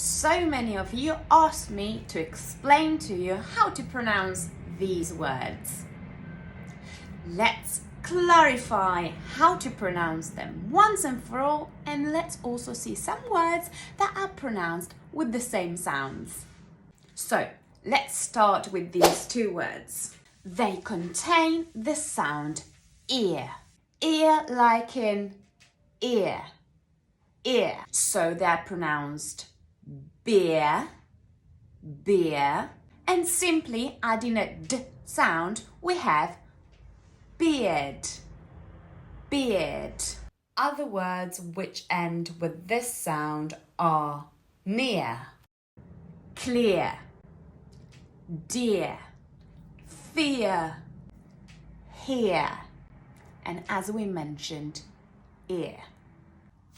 So many of you asked me to explain to you how to pronounce these words. Let's clarify how to pronounce them once and for all, and let's also see some words that are pronounced with the same sounds. So, let's start with these two words. They contain the sound ear. Ear like in ear. Ear. So they're pronounced beer, beer, and simply adding a d sound, we have beard, beard. Other words which end with this sound are near, clear, dear, fear, here, and as we mentioned, ear.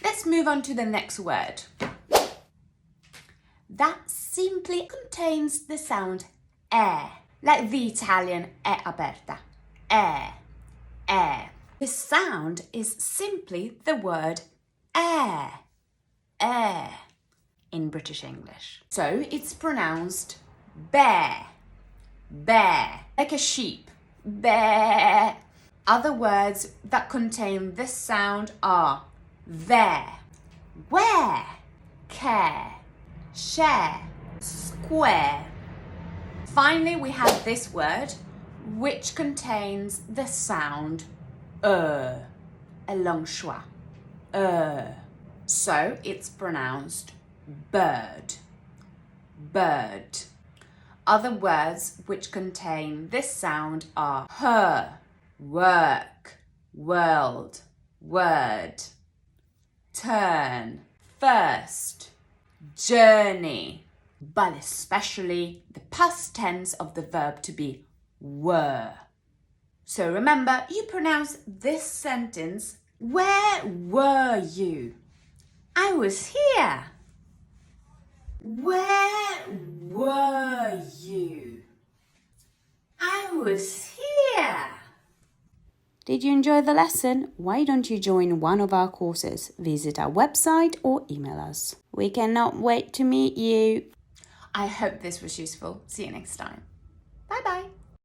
Let's move on to the next word. That simply contains the sound air, like the Italian è aperta, air, air. The sound is simply the word air, air in British English. So it's pronounced bear, bear, like a sheep, bear. Other words that contain this sound are there, where, care, share, square. Finally, we have this word which contains the sound a long schwa, so it's pronounced bird, bird. Other words which contain this sound are her, work, world, word, turn, first, journey, but especially the past tense of the verb to be were. So remember, you pronounce this sentence, where were you? I was here. Where were you? I was here. Did you enjoy the lesson? Why don't you join one of our courses? Visit our website or email us. We cannot wait to meet you. I hope this was useful. See you next time. Bye bye.